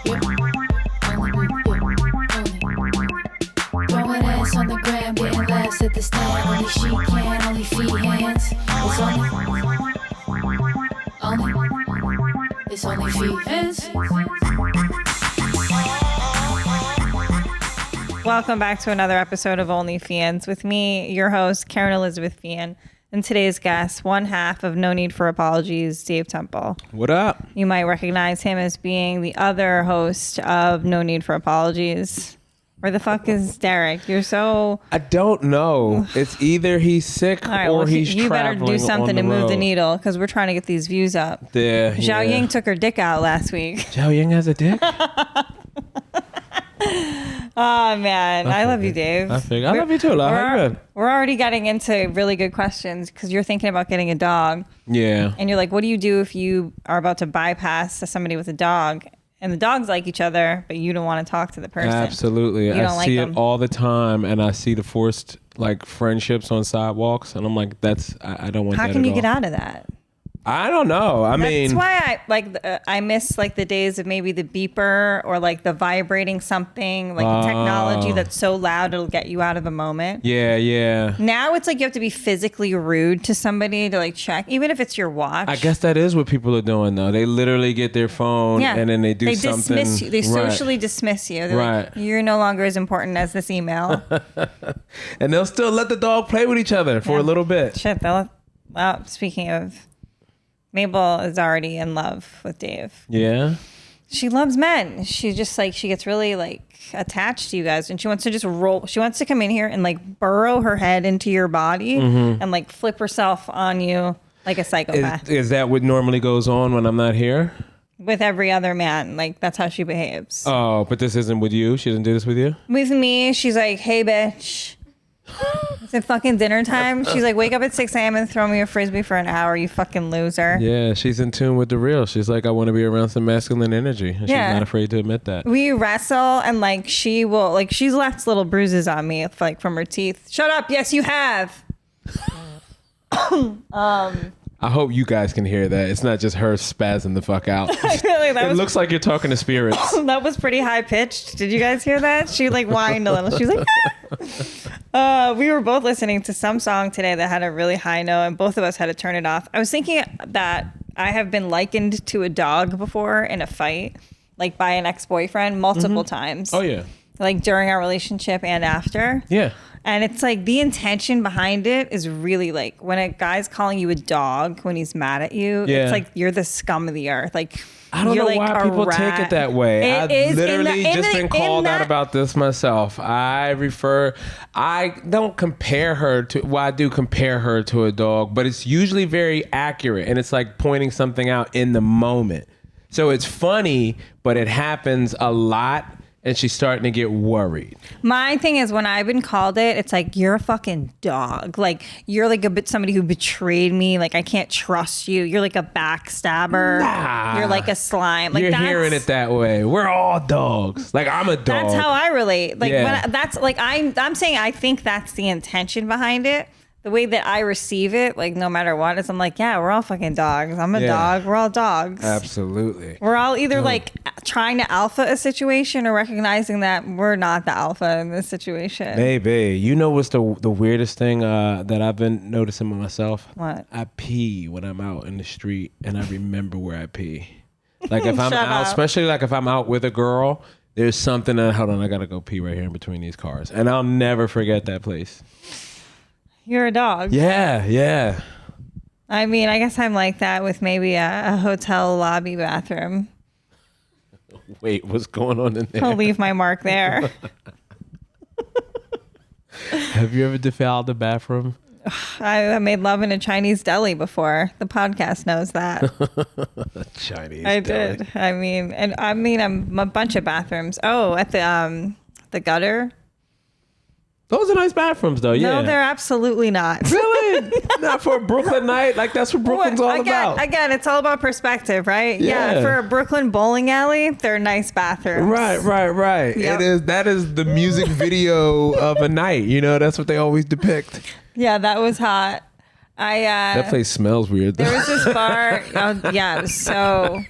Throwing ass on the gram, getting laughs at the stand. Only she can, only Feehans. It's only Feehans. Welcome back to another episode of OnlyFeehans with me, your host, Kerryn Elizabeth Feehan, and today's guest, one half of No Need for Apologies, Dave Temple. What up? You might recognize him as being the other host of No Need for Apologies. Where the fuck is Derek? You're so... I don't know. It's either he's sick or he's you traveling. better do something to move the needle because we're trying to get these views up. Yeah, Zhao Ying took her dick out last week. Zhao Ying has a dick? Oh, man. I love you, Dave. I love you too. How you been? We're already getting into really good questions because you're thinking about getting a dog. Yeah. And you're like, what do you do if you are about to bypass somebody with a dog? And the dogs like each other, but you don't want to talk to the person. Absolutely. I see it all the time, and I see the forced friendships on sidewalks, and I'm like, I don't want that at all. How can you get out of that? I don't know. That's why I miss the days of maybe the beeper or the vibrating something, the technology that's so loud it'll get you out of the moment. Yeah. Now it's you have to be physically rude to somebody to check, even if it's your watch. I guess that is what people are doing though. They literally get their phone and then they do something. Dismiss you. They socially dismiss you. They're like, you're no longer as important as this email. And they'll still let the dog play with each other for a little bit. Shit. Speaking of, Mabel is already in love with Dave. Yeah. She loves men. She's just she gets really attached to you guys, and she wants to just roll. She wants to come in here and burrow her head into your body and flip herself on you like a psychopath. Is that what normally goes on when I'm not here? With every other man, that's how she behaves. Oh, but this isn't with you? She doesn't do this with you? With me, she's like, hey, bitch. It's at fucking dinner time. She's like, wake up at 6 a.m. and throw me a Frisbee for an hour, you fucking loser. Yeah, she's in tune with the real. She's like, I want to be around some masculine energy. And she's not afraid to admit that. We wrestle and she will, she's left little bruises on me from her teeth. Shut up. Yes, you have. I hope you guys can hear that. It's not just her spazzing the fuck out. It looks like you're talking to spirits. That was pretty high pitched. Did you guys hear that? She whined a little. She was like, ah. We were both listening to some song today that had a really high note, and both of us had to turn it off. I was thinking that I have been likened to a dog before in a fight, by an ex-boyfriend multiple times. Oh, yeah. During our relationship and after. Yeah. And it's the intention behind it is really when a guy's calling you a dog when he's mad at you, it's you're the scum of the earth. I don't know why people take it that way. I've literally just been called out about this myself. I don't compare her to, well, I do compare her to a dog, but it's usually very accurate. And it's pointing something out in the moment. So it's funny, but it happens a lot. And she's starting to get worried. My thing is, when I've been called it, it's you're a fucking dog. You're somebody who betrayed me. I can't trust you. You're a backstabber. Nah. You're a slime. You're hearing it that way. We're all dogs. I'm a dog. That's how I relate. I'm saying I think that's the intention behind it. The way that I receive it, no matter what, is I'm yeah, we're all fucking dogs. I'm a dog. We're all dogs. Absolutely. We're all either trying to alpha a situation or recognizing that we're not the alpha in this situation. Maybe. You know what's the weirdest thing that I've been noticing with myself? What? I pee when I'm out in the street and I remember where I pee. If I'm out, especially if I'm out with a girl, there's something hold on, I gotta go pee right here in between these cars. And I'll never forget that place. You're a dog. Yeah. I mean, I guess I'm like that with maybe a hotel lobby bathroom. Wait, what's going on in there? I'll leave my mark there. Have you ever defiled the bathroom? I made love in a Chinese deli before. The podcast knows that. Chinese I deli. did. I'm a bunch of bathrooms. Oh, at the gutter. Those are nice bathrooms, though. Yeah. No, they're absolutely not. Really? Not for a Brooklyn night? That's what Brooklyn's all about. Again, it's all about perspective, right? Yeah. For a Brooklyn bowling alley, they're nice bathrooms. Right. Yep. That is the music video of a night. That's what they always depict. Yeah, that was hot. That place smells weird. There was this bar. It was so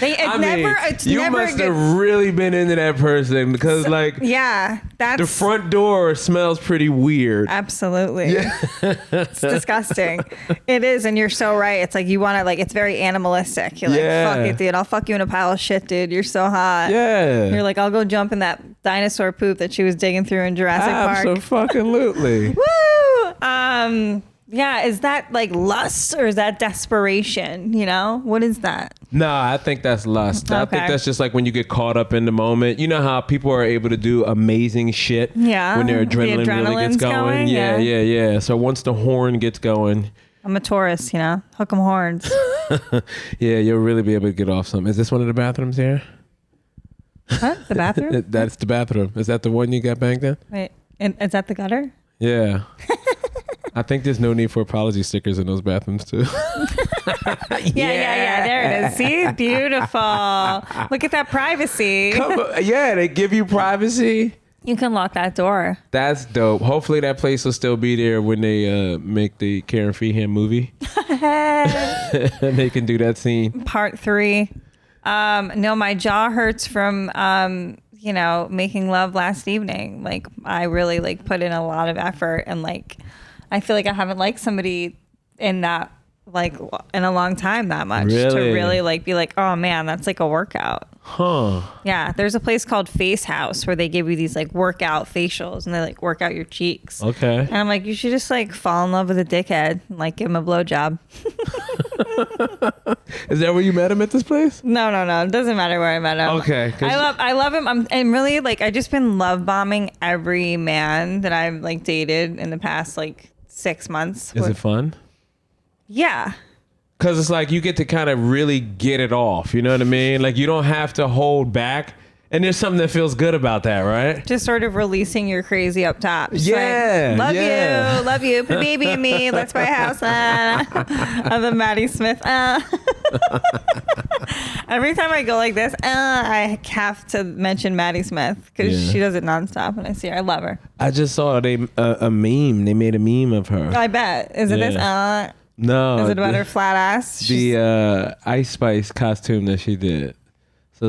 You must have really been into that person because, like, that's the front door smells pretty weird. Absolutely, it's disgusting. It is, and you're so right. It's like you want to, like, it's very animalistic. You're like, fuck it, dude. I'll fuck you in a pile of shit, dude. You're so hot. Yeah. You're like, I'll go jump in that dinosaur poop that she was digging through in Jurassic Park. Absolutely. Woo. Yeah, is that like lust or is that desperation? You know, what is that? No, I think that's lust. Okay. I think that's just like when you get caught up in the moment. You know how people are able to do amazing shit when their adrenaline really gets going? Yeah. So once the horn gets going. I'm a Taurus, you know, hook 'em horns. Yeah, you'll really be able to get off some. Is this one of the bathrooms here? Huh? The bathroom? That's the bathroom. Is that the one you got banged in? Wait, is that the gutter? Yeah. I think there's no need for apology stickers in those bathrooms too. Yeah. There it is. See? Beautiful. Look at that privacy. Yeah, they give you privacy. You can lock that door. That's dope. Hopefully that place will still be there when they make the Kerryn Feehan movie. And they can do that scene. Part 3. No, my jaw hurts from making love last evening. Like, I really like put in a lot of effort, and like I feel like I haven't liked somebody in a long time that much to really like be like, oh man, that's like a workout. Huh. Yeah, there's a place called Face House where they give you these like workout facials and they like work out your cheeks. Okay. And I'm like, you should just like fall in love with a dickhead and like give him a blowjob. Is that where you met him at this place? No. It doesn't matter where I met him. Okay. I love him. I'm really like, I just been love bombing every man that I've like dated in the past like 6 months. Is it fun? Yeah. Because it's like you get to kind of really get it off. You know what I mean? Like you don't have to hold back. And there's something that feels good about that, right? Just sort of releasing your crazy up top. Just love you, put a baby in me, let's buy a house. I'm the Maddie Smith. Every time I go like this, I have to mention Maddie Smith because she does it nonstop when I see her. I love her. I just saw a meme. They made a meme of her. I bet. Is it this? No. Is it about her flat ass? The Ice Spice costume that she did.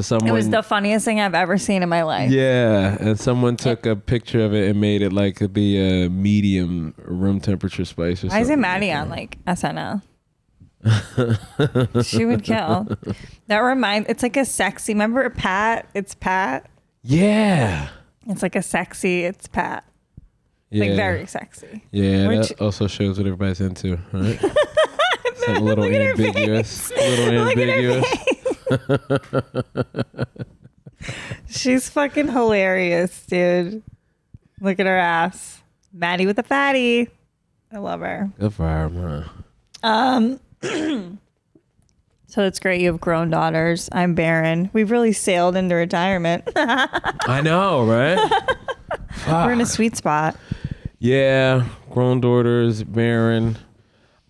So it was the funniest thing I've ever seen in my life. Yeah, and someone took a picture of it and made it like the medium room temperature spice or something. Why is it Maddy on like SNL? She would kill. It's like a sexy, remember Pat? It's Pat. Yeah. It's like a sexy, it's Pat. Yeah. Like very sexy. Yeah, that also shows what everybody's into, right? It's a little ambiguous. She's fucking hilarious, dude. Look at her ass. Maddy with a fatty. I love her. Good for her, man. So it's great you have grown daughters. I'm barren. We've really sailed into retirement. I know, right? We're in a sweet spot. Yeah, grown daughters, barren.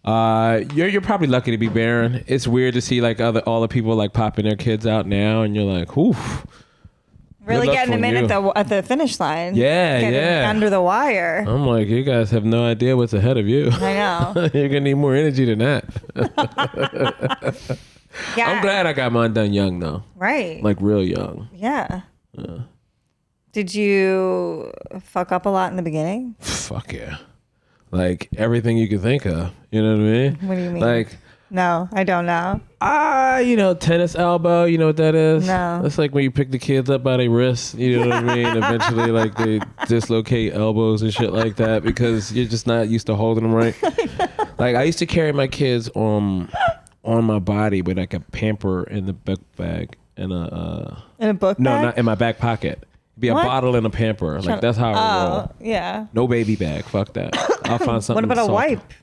You're probably lucky to be barren. It's weird to see like all the people like popping their kids out now, and you're like, oof. Really getting them in at the finish line. Yeah. Under the wire. I'm like, you guys have no idea what's ahead of you. I know. You're gonna need more energy than that. Yeah. I'm glad I got mine done young though. Right. Like real young. Yeah. Did you fuck up a lot in the beginning? Fuck yeah. Like everything you could think of. You know what I mean? What do you mean? Like, no, I don't know. Tennis elbow. You know what that is? No. That's like when you pick the kids up by their wrists. You know what I mean? Eventually, like they dislocate elbows and shit like that because you're just not used to holding them right. Like I used to carry my kids on my body with like a pamper in the book bag and in a book bag? No, not in my back pocket. Be a bottle and a pamper. Like that's how I roll. Yeah. No baby bag. Fuck that. I'll find something. What about soft. a wipe?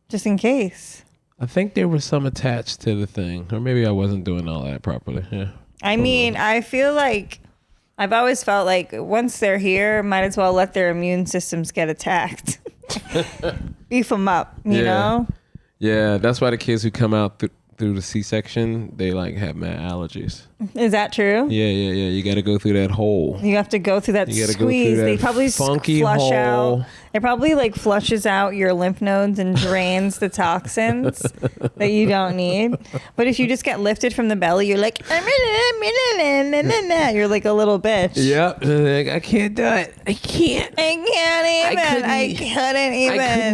Just in case. I think there was some attached to the thing, or maybe I wasn't doing all that properly. Yeah. I mean, I feel like I've always felt like once they're here, might as well let their immune systems get attacked. Beef them up, you know? Yeah, that's why the kids who come out through the C-section, they like have mad allergies. Is that true? Yeah. You got to go through that hole. You have to go through that squeeze. Go through that they probably funky flush hole. out It probably like flushes out your lymph nodes and drains the toxins that you don't need. But if you just get lifted from the belly, you're like, you're like a little bitch. Yep. I can't do it. I can't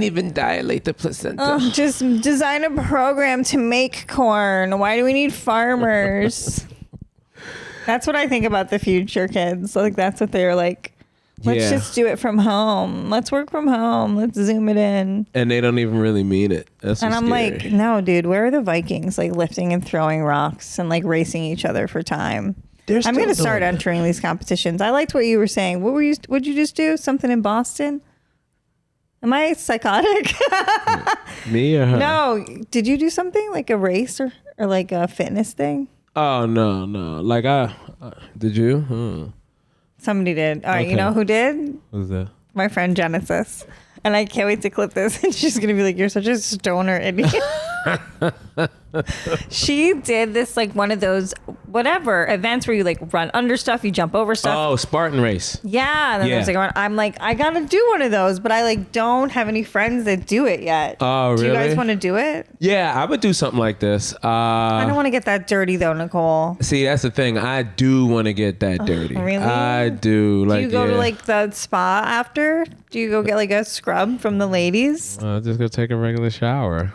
even dilate the placenta. Just design a program to make corn. Why do we need farmers? That's what I think about the future kids. Like that's what they're like. Let's just do it from home. Let's work from home. Let's zoom it in. And they don't even really mean it. That's and I'm scary. like, no, dude, where are the Vikings like lifting and throwing rocks and like racing each other for time? I'm going to start entering these competitions. I liked what you were saying. What'd you just do? Something in Boston? Am I psychotic? Me or her? No. Did you do something like a race or like a fitness thing? Oh, no. Like did you? Somebody did. All right, okay. You know who did? Who's that? My friend Genesis. And I can't wait to clip this. And she's going to be like, you're such a stoner idiot. She did this like one of those whatever events where you like run under stuff, you jump over stuff. Oh, Spartan race. Yeah. And then there's like I'm like, I got to do one of those, but I like don't have any friends that do it yet. Oh, really? Do you guys want to do it? Yeah, I would do something like this. I don't want to get that dirty though, Nicole. See, that's the thing. I do want to get that dirty. Really? I do. Like, do you go to like the spa after? Do you go get like a scrub from the ladies? Just go take a regular shower.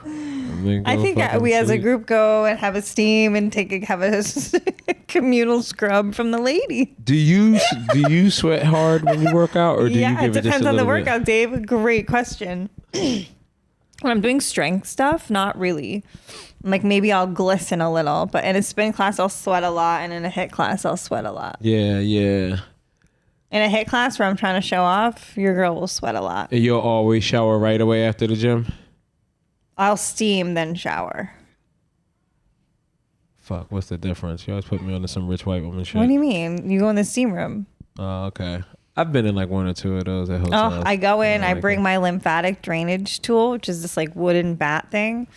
I think we as a group go and have a steam and have a communal scrub from the lady. Do you sweat hard when you work out, or do you give it just a little bit? Yeah, it depends on the workout, Dave. Great question. When I'm doing strength stuff, not really. Like maybe I'll glisten a little, but in a spin class I'll sweat a lot, and in a HIIT class I'll sweat a lot. Yeah. In a HIIT class where I'm trying to show off, your girl will sweat a lot. And you'll always shower right away after the gym? I'll steam, then shower. Fuck, what's the difference? You always put me on some rich white woman shit. What do you mean? You go in the steam room. Oh, okay. I've been in like one or two of those at hotels. Oh, I go in, I bring my lymphatic drainage tool, which is this like wooden bat thing.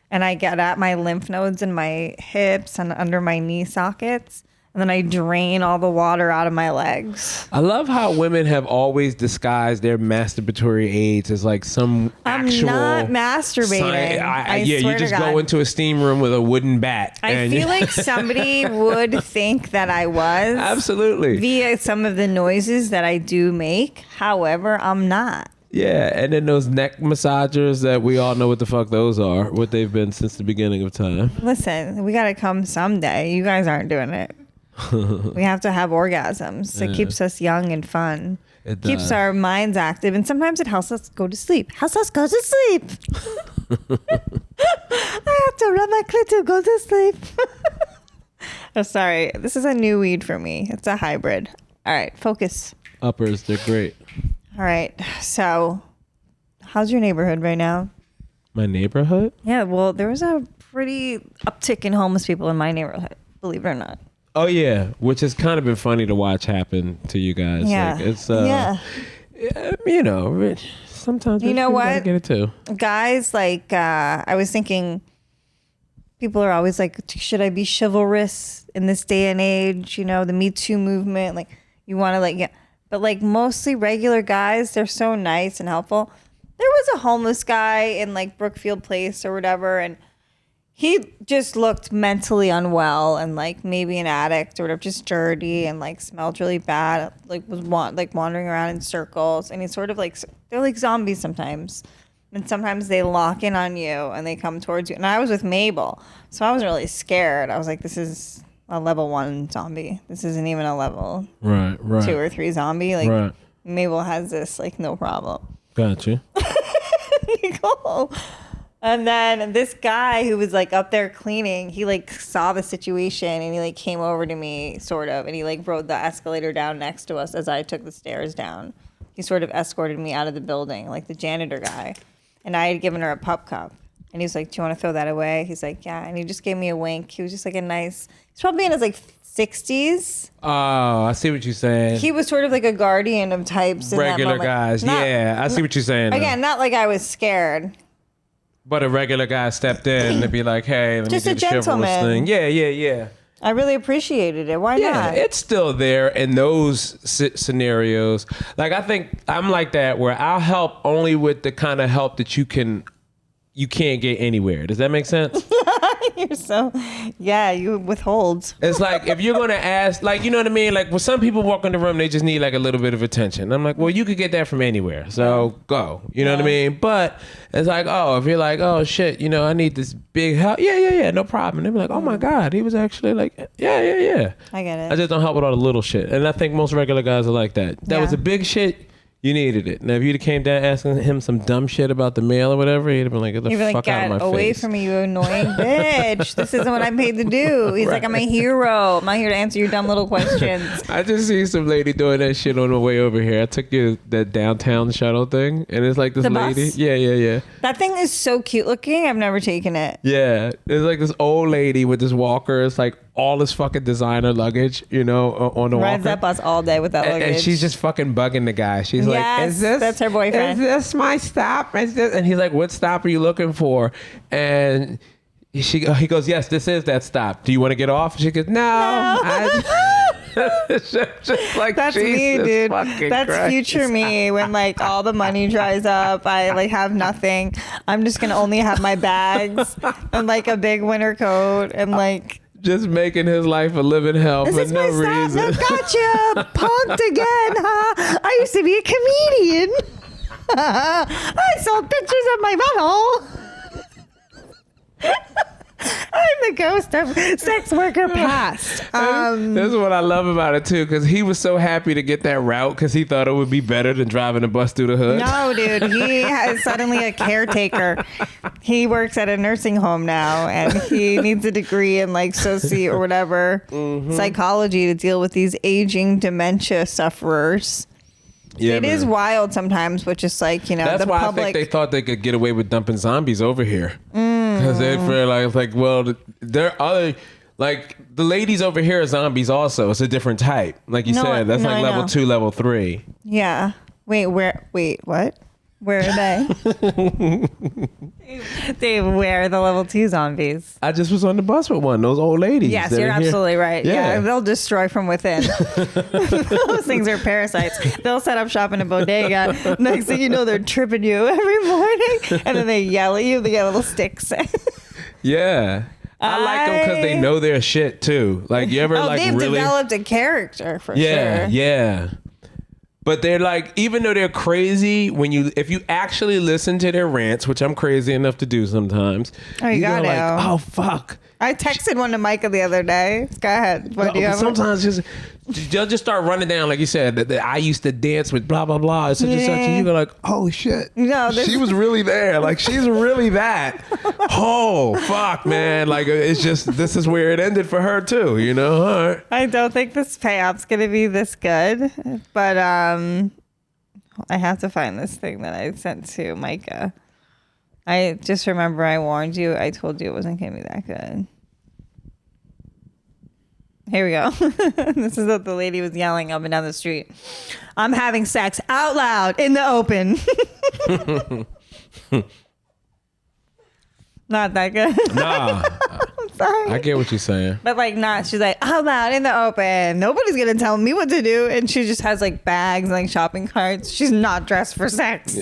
And I get at my lymph nodes in my hips and under my knee sockets. And then I drain all the water out of my legs. I love how women have always disguised their masturbatory aids as like some actual... I'm not masturbating. I swear you just go into a steam room with a wooden bat. I feel like somebody would think that I was. Absolutely. Via some of the noises that I do make. However, I'm not. Yeah, and then those neck massagers that we all know what the fuck those are. What they've been since the beginning of time. Listen, we got to come someday. You guys aren't doing it. We have to have orgasms. It keeps us young and fun. It keeps our minds active, and sometimes it helps us go to sleep. I have to rub my clit to go to sleep. Oh, sorry. This is a new weed for me. It's a hybrid. All right, focus. Uppers, they're great. All right. So, how's your neighborhood right now? My neighborhood? Yeah, well, there was a pretty uptick in homeless people in my neighborhood, believe it or not. Oh yeah, which has kind of been funny to watch happen to you guys. Yeah, like, it's you know, sometimes you know what, get it too. Guys, like I was thinking, people are always like, should I be chivalrous in this day and age? You know, the Me Too movement. Like, you want to like, but like mostly regular guys, they're so nice and helpful. There was a homeless guy in like Brookfield Place or whatever, and he just looked mentally unwell and like maybe an addict or whatever, just dirty and like smelled really bad. Like was wandering around in circles, and he's sort of like, they're like zombies sometimes. And sometimes they lock in on you and they come towards you. And I was with Mabel, so I was really scared. I was like, this is a level 1 zombie. This isn't even a level 2 or 3 zombie. Like Mabel has this like no problem. Gotcha. Nicole. And then this guy who was like up there cleaning, he like saw the situation and he like came over to me sort of, and he like rode the escalator down next to us as I took the stairs down. He sort of escorted me out of the building, like the janitor guy. And I had given her a pup cup. And he was like, do you want to throw that away? He's like, yeah. And he just gave me a wink. He was just like he's probably in his like 60s. Oh, I see what you're saying. He was sort of like a guardian of types. Regular guys. I see what you're saying. Again, not like I was scared. But a regular guy stepped in to be like, hey, let just me do the chivalrous thing. Yeah. I really appreciated it. Why not? It's still there in those scenarios. Like, I think I'm like that, where I'll help only with the kind of help that you can't get anywhere. Does that make sense? You're so, you withhold. It's like, if you're going to ask, like, you know what I mean? Like, when some people walk in the room, they just need like a little bit of attention. I'm like, well, you could get that from anywhere. So go, you know what I mean? But it's like, oh, if you're like, oh shit, I need this big help. Yeah, no problem. And they'll be like, oh my God, he was actually like, yeah. I get it. I just don't help with all the little shit. And I think most regular guys are like that. That was a big shit. You needed it. Now, if you'd have came down asking him some dumb shit about the mail or whatever, he'd have been like, get the fuck out of my face. Away from me, you annoying bitch. This isn't what I'm paid to do. He's like, I'm a hero. I'm not here to answer your dumb little questions. I just see some lady doing that shit on the way over here. I took you to that downtown shuttle thing, and it's like this lady. Bus? Yeah. That thing is so cute looking. I've never taken it. Yeah. It's like this old lady with this walker. It's like all this fucking designer luggage, on the walker. Rides that bus all day with that luggage. And she's just fucking bugging the guy. She's like, is this? That's her boyfriend. Is this my stop? Is this? And he's like, what stop are you looking for? And he goes, yes, this is that stop. Do you want to get off? She goes, no. Just like, that's me, dude. That's Christ. Future me, when like all the money dries up, I like have nothing. I'm just gonna only have my bags and like a big winter coat and like just making his life a living hell for no reason. No, gotcha. Punked again, huh? I used to be a comedian. I saw pictures of my butthole. I'm the ghost of sex worker past. That's what I love about it too, because he was so happy to get that route because he thought it would be better than driving a bus through the hood. No, dude, he is suddenly a caretaker. He works at a nursing home now, and he needs a degree in like soci or whatever psychology to deal with these aging dementia sufferers. Yeah, it is wild sometimes, but just like, that's why I think they thought they could get away with dumping zombies over here. Because they realized, like, well, there are other, like, the ladies over here are zombies also. It's a different type. Like you said, that's like level 2, level 3. Yeah. Wait, what? Where are they? They wear the level 2 zombies. I just was on the bus with one. Those old ladies. Yes, you're absolutely right. Yeah, they'll destroy from within. Those things are parasites. They'll set up shop in a bodega. Next thing you know, they're tripping you every morning. And then they yell at you. They get little sticks. Yeah. I like them because they know their shit too. Like, you ever they've developed a character for sure. Yeah. But they're like, even though they're crazy, if you actually listen to their rants, which I'm crazy enough to do sometimes, you gotta. Like, oh fuck. I texted one to Micah the other day. Go ahead. What do you have? Sometimes they'll just start running down, like you said, that I used to dance with blah, blah, blah, such and such. And you go like, oh shit. No, she was really there. Like, she's really that. Oh, fuck, man. Like, it's just, this is where it ended for her too, All right. I don't think this payoff's going to be this good, but I have to find this thing that I sent to Micah. I just remember I warned you. I told you it wasn't going to be that good. Here we go. This is what the lady was yelling up and down the street. I'm having sex out loud in the open. Not that good. Nah. I'm sorry. I get what you're saying. But like not. She's like, out loud in the open. Nobody's going to tell me what to do. And she just has like bags and like shopping carts. She's not dressed for sex.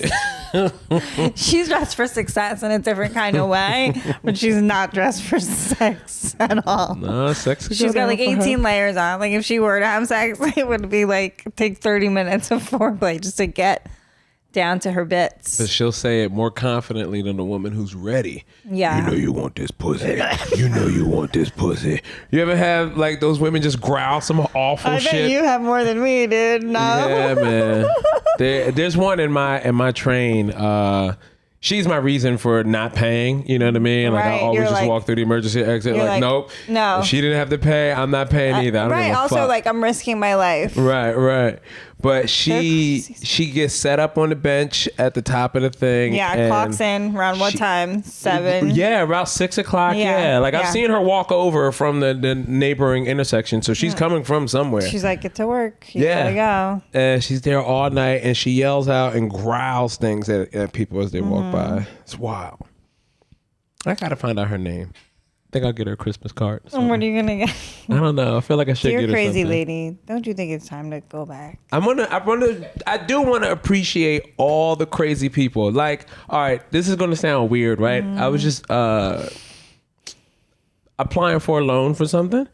She's dressed for success in a different kind of way. But she's not dressed for sex at all. No, sex is She's got like 18 layers on. Like if she were to have sex, it would be like take 30 minutes of foreplay just to get down to her bits. But she'll say it more confidently than a woman who's ready. Yeah. You know you want this pussy. You know you want this pussy. You ever have like those women just growl some awful shit? I bet you have more than me, dude. No. Yeah, man. There's one in my train. She's my reason for not paying. You know what I mean? Like, I always just walk through the emergency exit. Like, nope. No. If she didn't have to pay, I'm not paying either. I don't give a also, fuck. like, I'm risking my life. Right. But she gets set up on the bench at the top of the thing. Yeah, clocks in around what time? 7? Yeah, about 6 o'clock. Yeah. Like, I've seen her walk over from the neighboring intersection. So she's coming from somewhere. She's like, get to work. You gotta go. And she's there all night and she yells out and growls things at people as they walk by. It's wild. I gotta find out her name. think I'll get her a Christmas card. And what are you gonna get? I don't know. I feel like I should get her crazy something. lady. Don't you think it's time to go back? I do want to appreciate all the crazy people. Like, all right, this is gonna sound weird, right? I was just applying for a loan for something,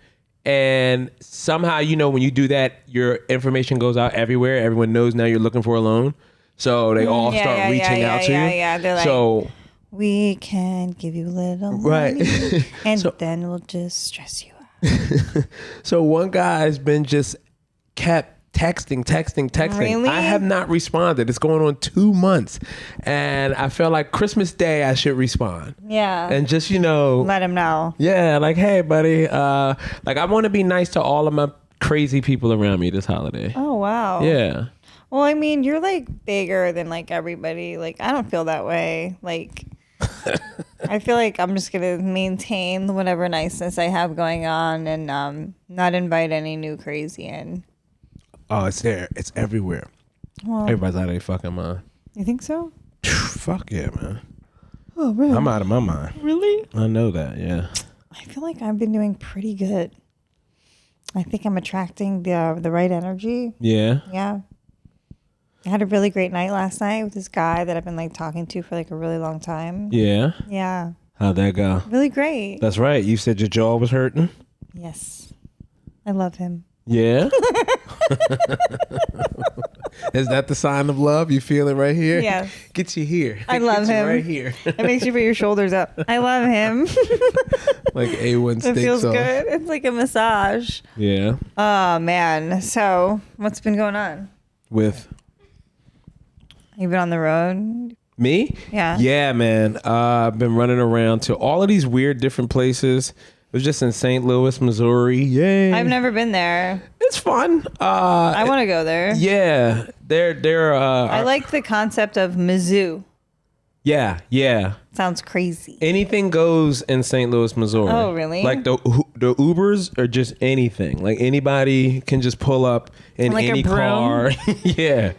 and somehow, when you do that, your information goes out everywhere. Everyone knows now you're looking for a loan, so they all start reaching out to you. Yeah. They're like, so we can give you a little money, right, and then we'll just stress you out. So one guy's been just kept texting. Really? I have not responded. It's going on 2 months, and I feel like Christmas Day I should respond. Yeah, and just let him know. Yeah, like, hey, buddy. Like, I want to be nice to all of my crazy people around me this holiday. Oh wow. Yeah. Well, I mean, you're like bigger than like everybody. Like, I don't feel that way. Like, I feel like I'm just gonna maintain whatever niceness I have going on, and not invite any new crazy in. Oh, it's there. It's everywhere. Well, Everybody's out of their fucking mind. you think so? Fuck yeah, man. Oh, really? I'm out of my mind. Really? I know that. Yeah. I feel like I've been doing pretty good. I think I'm attracting the right energy. Yeah. Yeah. I had a really great night last night with this guy that I've been like talking to for like a really long time. Yeah. Yeah. How'd that go? Really great. That's right. You said your jaw was hurting. Yes. I love him. Yeah. Is that the sign of love? You feel it right here? Yes. Get you here. I love him. Right here. It makes you put your shoulders up. I love him. Like A1 steak It feels sauce. good. It's like a massage. Yeah. Oh, man. So what's been going on? With You been on the road? me? Yeah. Yeah, man. I've been running around to all of these weird different places. It was just in St. Louis, Missouri. Yay. I've never been there. It's fun. I want to go there. Yeah. They're I like the concept of Mizzou. Yeah. Sounds crazy. Anything goes in St. Louis, Missouri. Oh, really? Like the Ubers are just anything. Like anybody can just pull up in Like a any broom? car. Yeah.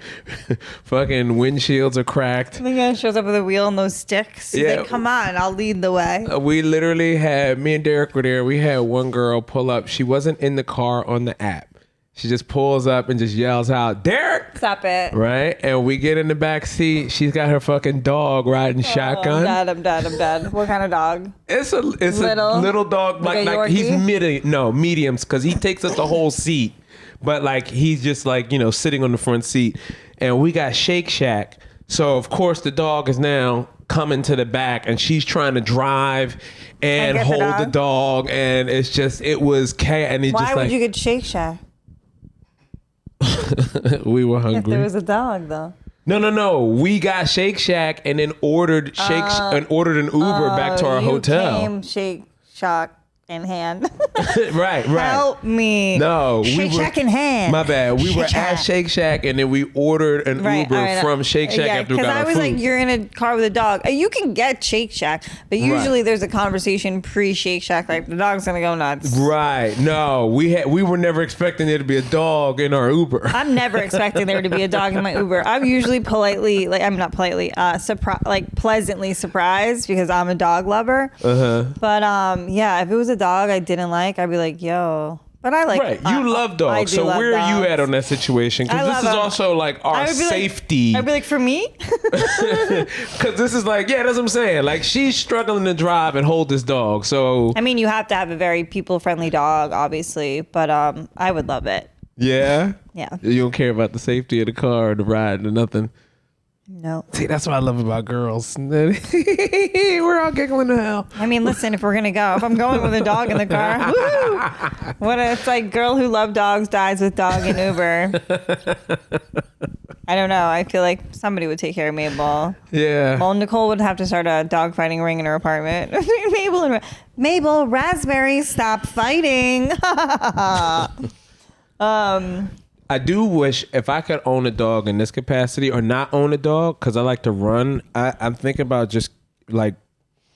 Fucking windshields are cracked. The guy shows up with a wheel and those sticks. He's Yeah. like, come on, I'll lead the way. We literally had, me and Derek were there. We had one girl pull up. She wasn't in the car on the app. She just pulls up and just yells out, Derek! Stop it. Right? And we get in the back seat. She's got her fucking dog riding shotgun. I'm dead. What kind of dog? It's a little dog. Like a Like he's Yorkie? mediums, because he takes up the whole seat. But like he's just like, sitting on the front seat. And we got Shake Shack. So of course the dog is now coming to the back, and she's trying to drive and get the hold the dog. And it was chaos. And Why would you get Shake Shack? we were If hungry. there was a dog, though. No. We got Shake Shack and then ordered an Uber back to our hotel. Came Shake Shack in hand. Right. Help me. No, Shake Shack in hand. My bad. We were at Shake Shack and then we ordered an Uber from Shake Shack after we got our food. Because I was like, you're in a car with a dog. You can get Shake Shack, but usually there's a conversation pre-Shake Shack, like the dog's gonna go nuts. Right. No, we were never expecting there to be a dog in our Uber. I'm never expecting there to be a dog in my Uber. I'm usually pleasantly surprised because I'm a dog lover. But yeah, if it was a dog I didn't like, I'd be like, yo. But I like. Right, you love dogs. So love where are you dogs. at on that situation? Because this is also like our safety. I'd be like, for me? Because this is like, yeah, that's what I'm saying. Like she's struggling to drive and hold this dog. So I mean, you have to have a very people-friendly dog, obviously. But I would love it. Yeah. Yeah. You don't care about the safety of the car or the ride or nothing. No. See, that's what I love about girls. We're all giggling to hell. I mean, listen, if I'm going with a dog in the car, woo! What it's like, girl who loved dogs dies with dog in Uber. I don't know. I feel like somebody would take care of Mabel. Yeah. Well, Nicole would have to start a dog fighting ring in her apartment. Mabel, Raspberry, stop fighting. I do wish if I could own a dog in this capacity or not own a dog, because I like to run. I'm thinking about just like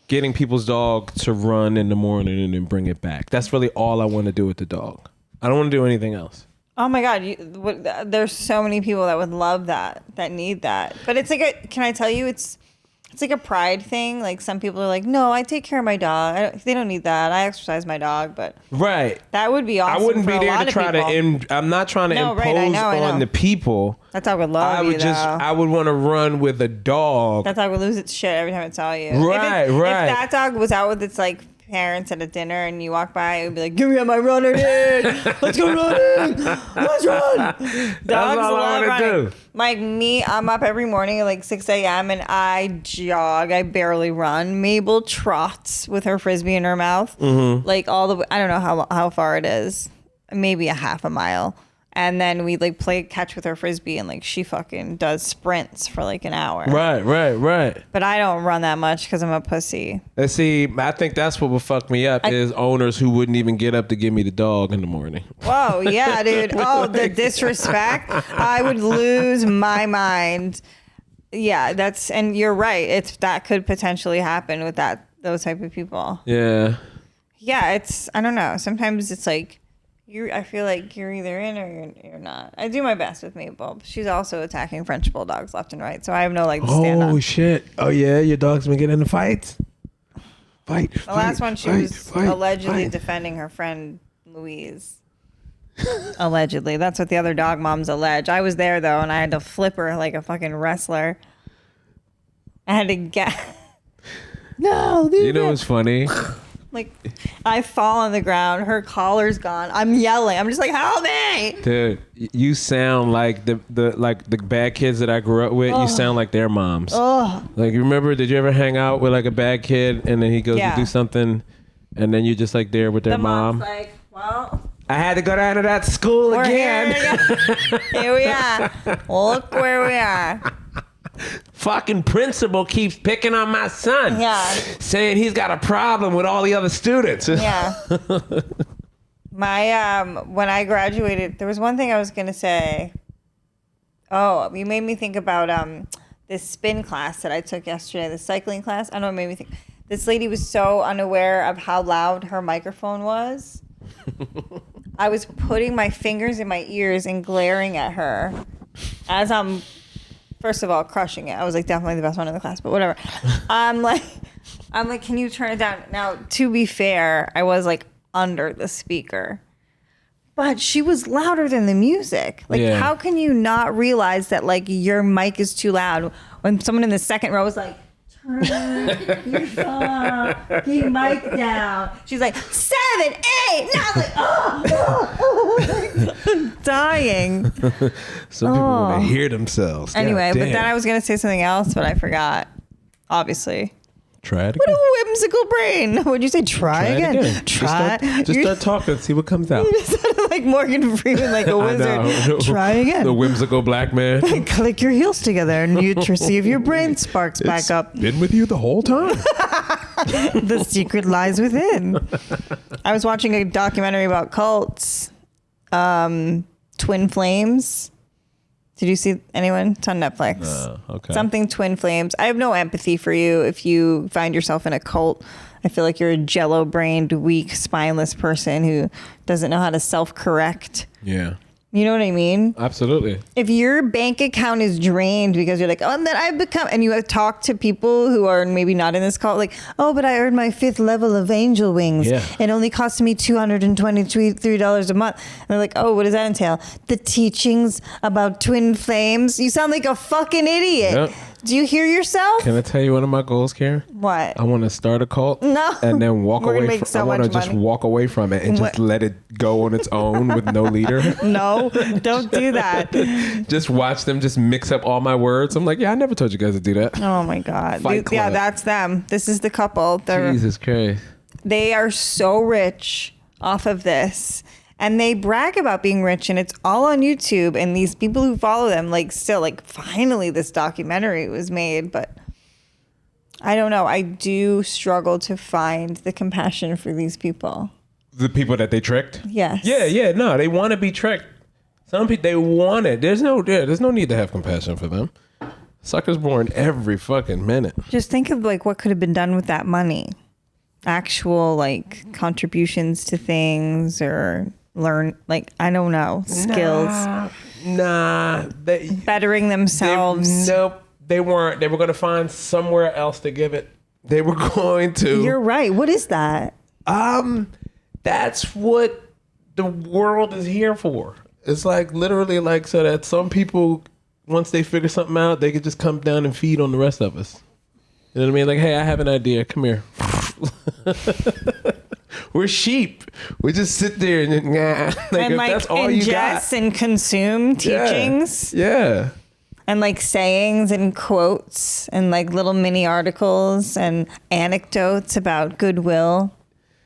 getting people's dog to run in the morning and then bring it back. That's really all I want to do with the dog. I don't want to do anything else. Oh my God. There's so many people that would love that need that. But it's like, can I tell you, It's like a pride thing. Like some people are like, no, I take care of my dog. They don't need that. I exercise my dog, but right. That would be awesome. I wouldn't for be a there lot to of try people. to. I'm not trying to impose I know. on the people. That dog would love you. I would want to run with a dog. That dog would lose its shit every time it saw you. Right. If that dog was out with its like parents at a dinner and you walk by, it would be like, give me my runner, dude. Let's go running. Let's run. Dogs love running. Like me, I'm up every morning at like 6 a.m. and I jog. I barely run. Mabel trots with her Frisbee in her mouth. Mm-hmm. Like all the way, I don't know how far it is. Maybe a half a mile. And then we like play catch with her Frisbee and like she fucking does sprints for like an hour. Right. But I don't run that much because I'm a pussy. And see, I think that's what would fuck me up is owners who wouldn't even get up to give me the dog in the morning. Whoa, yeah, dude. Oh, the disrespect. I would lose my mind. Yeah, and you're right. That could potentially happen with those type of people. Yeah. Yeah, I don't know. Sometimes it's like, I feel like you're either in or you're not. I do my best with Mabel. She's also attacking French bulldogs left and right, so I have no leg to stand on. Oh shit! Oh yeah, your dog's been getting into fights. The last one, she was allegedly defending her friend Louise. Allegedly, that's what the other dog moms allege. I was there though, and I had to flip her like a fucking wrestler. I had to get. No, you know what's funny? Like, I fall on the ground. Her collar's gone. I'm yelling. I'm just like, help me! Dude, you sound like the bad kids that I grew up with. You sound like their moms. Like, you remember? Did you ever hang out with like a bad kid and then he goes to do something, and then you're just like there with their mom? Mom's like, well, I had to go down to that school again. Here we are. Look where we are. Fucking principal keeps picking on my son. Yeah. Saying he's got a problem with all the other students. Yeah. When I graduated, there was one thing I was going to say. Oh, you made me think about this spin class that I took yesterday, the cycling class. I don't know, it made me think. This lady was so unaware of how loud her microphone was. I was putting my fingers in my ears and glaring at her as I'm... First of all, crushing it. I was like definitely the best one in the class, but whatever. I'm like, can you turn it down? Now, to be fair, I was like under the speaker, but she was louder than the music. Like, how can you not realize that like your mic is too loud when someone in the second row was like, turn your fucking mic down. She's like 7, 8. Now I'm like, I'm dying. Some people want to hear themselves. Anyway, but then I was gonna say something else, but I forgot. Obviously. Try it again. What a whimsical brain. Would you say try again? Try. Just start talking. See what comes out. You sounded like Morgan Freeman, like a wizard. Try again. The whimsical black man. Click your heels together and you see if your brain sparks back up. Been with you the whole time. The secret lies within. I was watching a documentary about cults. Twin Flames. Did you see anyone? It's on Netflix. Okay. Something Twin Flames. I have no empathy for you if you find yourself in a cult. I feel like you're a jello-brained, weak, spineless person who doesn't know how to self-correct. Yeah. You know what I mean? Absolutely. If your bank account is drained because you're like, oh, and then I've become, and you have talked to people who are maybe not in this cult, like, oh, but I earned my 5th level of angel wings. Yeah. It only cost me $223 a month. And they're like, oh, what does that entail? The teachings about twin flames. You sound like a fucking idiot. Yep. Do you hear yourself? Can I tell you one of my goals, Kerryn? What? I want to start a cult. No. And then walk away from it. I want to just walk away from it and just let it go on its own with no leader. No, don't do that. Just watch them just mix up all my words. I'm like, yeah, I never told you guys to do that. Oh my God. Yeah, that's them. This is the couple. Jesus Christ. They are so rich off of this. And they brag about being rich, and it's all on YouTube. And these people who follow them, like, still, like, finally this documentary was made. But I don't know. I do struggle to find the compassion for these people. The people that they tricked? Yes. Yeah. No, they want to be tricked. Some people, they want it. There's no need to have compassion for them. Suckers born every fucking minute. Just think of, like, what could have been done with that money. Actual, like, contributions to things or... learn, like, I don't know, skills. Nah. Bettering themselves. Nope. they were going to find somewhere else to give it. They were going to. You're right. What is that? That's what the world is here for. It's like literally like so that some people, once they figure something out, they could just come down and feed on the rest of us. You know what I mean? Like, hey, I have an idea. Come here. We're sheep. We just sit there and like, and like that's all you got. And consume teachings. Yeah. And like sayings and quotes and like little mini articles and anecdotes about goodwill.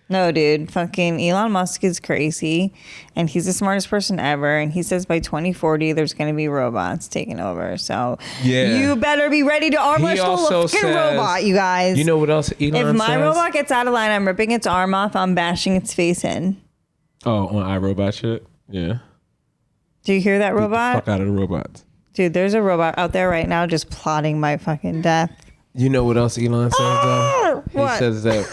No, dude, fucking Elon Musk is crazy and he's the smartest person ever. And he says by 2040, there's going to be robots taking over. So you better be ready to arm wrestle a fucking robot, you guys. You know what else Elon says? If my robot gets out of line, I'm ripping its arm off. I'm bashing its face in. Oh, on iRobot shit? Yeah. Do you hear that, robot? Fuck out of the robots. Dude, there's a robot out there right now just plotting my fucking death. You know what else Elon says, though? He says that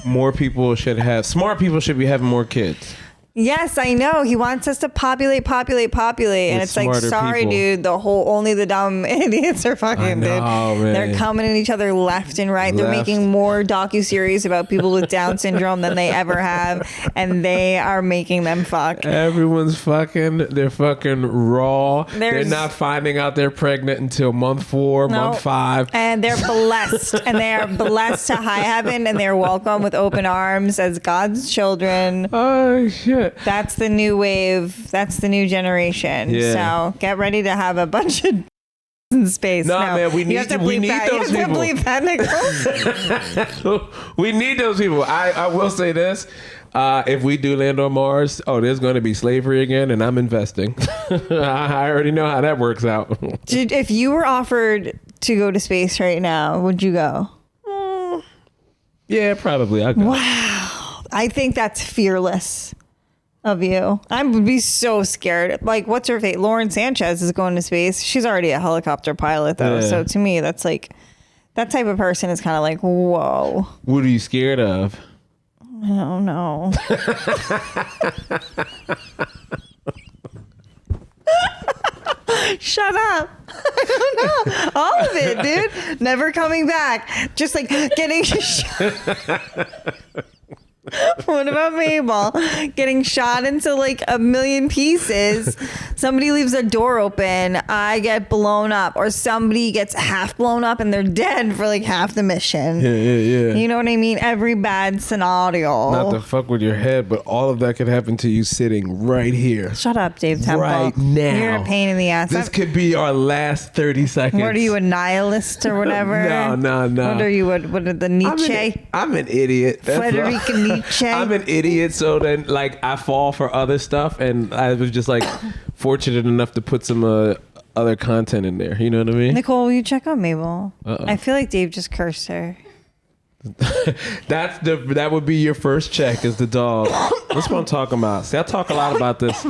smart people should be having more kids. Yes, I know. He wants us to populate. And it's like, sorry, people. Dude, only the dumb idiots are fucking, dude. Man. They're coming at each other left and right. They're making more docuseries about people with Down syndrome than they ever have. And they are making them fuck. Everyone's fucking. They're fucking raw. They're not finding out they're pregnant until month 4, month 5. And they're blessed. And they are blessed to high heaven. And they're welcome with open arms as God's children. Oh, shit. That's the new wave. That's the new generation. Yeah. So get ready to have a bunch of in space. No, man, we need those people. You have to bleep that, Nicole. We need those people. I will say this. If we do land on Mars, there's going to be slavery again, and I'm investing. I already know how that works out. If you were offered to go to space right now, would you go? Yeah, probably. I'd go. Wow. I think that's fearless of you. I would be so scared. Like, what's her fate? Lauren Sanchez is going to space. She's already a helicopter pilot, though. Yeah. So to me, that's like, that type of person is kind of like, whoa. What are you scared of? I don't know. Shut up. I don't know. All of it, dude. Never coming back. Just like getting What about Mabel getting shot into like a million pieces? Somebody leaves a door open, I get blown up, or somebody gets half blown up and they're dead for like half the mission. Yeah. You know what I mean? Every bad scenario. Not to fuck with your head, but all of that could happen to you sitting right here. Shut up, Dave Temple. Right now. You're a pain in the ass. This could be our last 30 seconds. What are you, a nihilist or whatever? No. What are you? What are the Nietzsche? I'm an idiot. Frederica Nietzsche. I'm an idiot, so then like I fall for other stuff, and I was just like fortunate enough to put some other content in there. You know what I mean? Nicole, will you check on Mabel? I feel like Dave just cursed her. That would be your first check, is the dog. That's what I'm talking about. See, I talk a lot about this.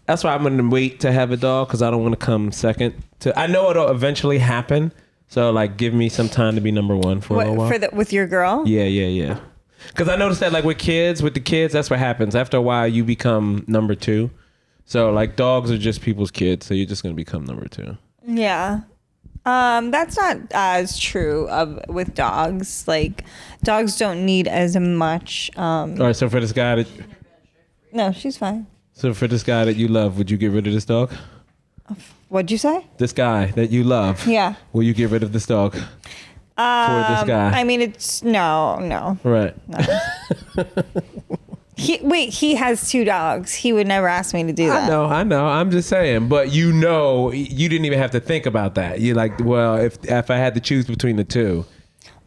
That's why I'm gonna wait to have a dog, because I don't want to come second. I know it'll eventually happen, so like give me some time to be number one for a while. With your girl? Yeah. Because I noticed that like with the kids, that's what happens. After a while, you become number 2. So like dogs are just people's kids. So you're just going to become number 2. Yeah. That's not as true with dogs. Like dogs don't need as much. All right. So for this guy no, she's fine. So for this guy that you love, would you get rid of this dog? What'd you say? This guy that you love. Yeah. Will you get rid of this dog? For this guy. I mean, it's no. Right. No. He has 2 dogs. He would never ask me to do that. I know. I'm just saying. But you didn't even have to think about that. You're like, well, if I had to choose between the 2,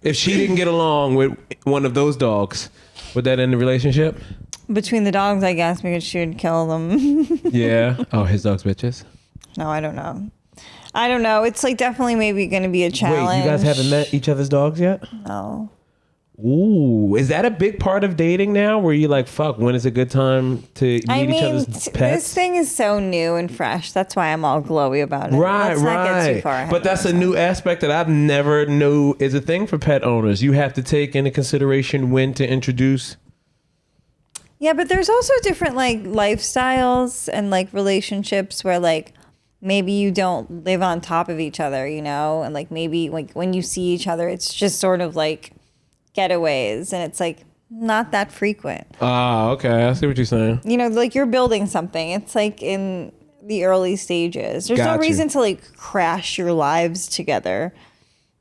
if she didn't get along with one of those dogs, would that end the relationship? Between the dogs, I guess, because she would kill them. Yeah. Oh, his dog's bitches? No, I don't know. It's like definitely maybe going to be a challenge. Wait, you guys haven't met each other's dogs yet? No. Ooh, is that a big part of dating now? Where you like, fuck, when is a good time to meet each other's pets? This thing is so new and fresh. That's why I'm all glowy about it. Right. Not get too far ahead but that's a new aspect that I've never knew is a thing for pet owners. You have to take into consideration when to introduce. Yeah, but there's also different like lifestyles and like relationships where like maybe you don't live on top of each other, you know, and like maybe like when you see each other, it's just sort of like getaways, and it's like not that frequent. Okay, I see what you're saying. You know, like you're building something. It's like in the early stages. There's no reason to like crash your lives together.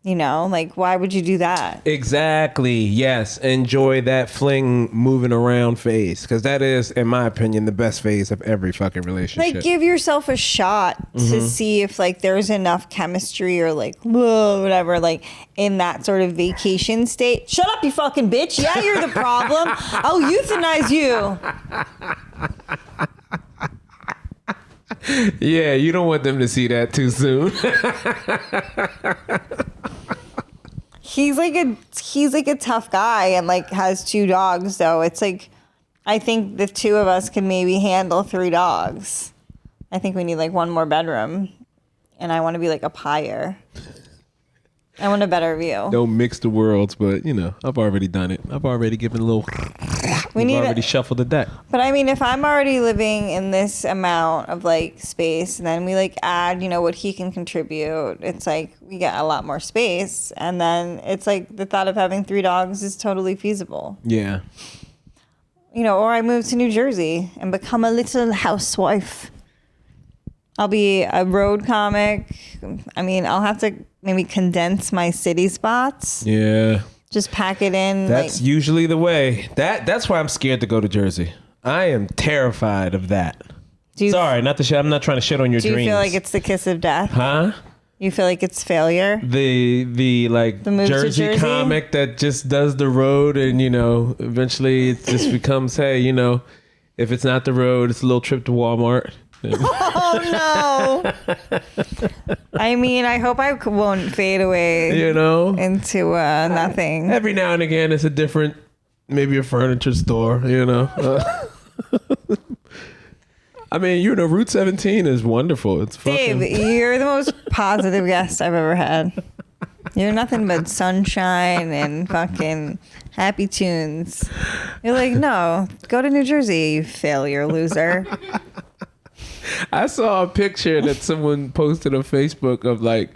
You know, like, why would you do that? Exactly. Yes. Enjoy that fling moving around phase. Because that is, in my opinion, the best phase of every fucking relationship. Like, give yourself a shot to see if, like, there's enough chemistry or, like, whatever, like, in that sort of vacation state. Shut up, you fucking bitch. Yeah, you're the problem. I'll euthanize you. Yeah, you don't want them to see that too soon. He's like a tough guy and like has 2 dogs, so it's like I think the 2 of us can maybe handle 3 dogs. I think we need like 1 more bedroom, and I want to be like a pyre. I want a better view. Don't mix the worlds, but you know, I've already done it. I've already given a little. We've already shuffled the deck. But I mean, if I'm already living in this amount of like space, and then we like add, you know, what he can contribute, it's like we get a lot more space, and then it's like the thought of having 3 dogs is totally feasible. Yeah. You know, or I move to New Jersey and become a little housewife. I'll be a road comic. I mean, I'll have to maybe condense my city spots. Yeah. Just pack it in. That's like, usually the way. That's why I'm scared to go to Jersey. I am terrified of that. Sorry, not to shit. I'm not trying to shit on your dreams. Do you feel like it's the kiss of death? Huh? You feel like it's failure? The like Jersey comic that just does the road, and you know, eventually it just becomes, hey, you know, if it's not the road, it's a little trip to Walmart. Oh no! I mean, I hope I won't fade away. You know, into nothing. Every now and again, it's a different, maybe a furniture store. You know. I mean, you know, Route 17 is wonderful. It's fucking... Dave, you're the most positive guest I've ever had. You're nothing but sunshine and fucking happy tunes. You're like, no, go to New Jersey, you failure loser. I saw a picture that someone posted on Facebook of like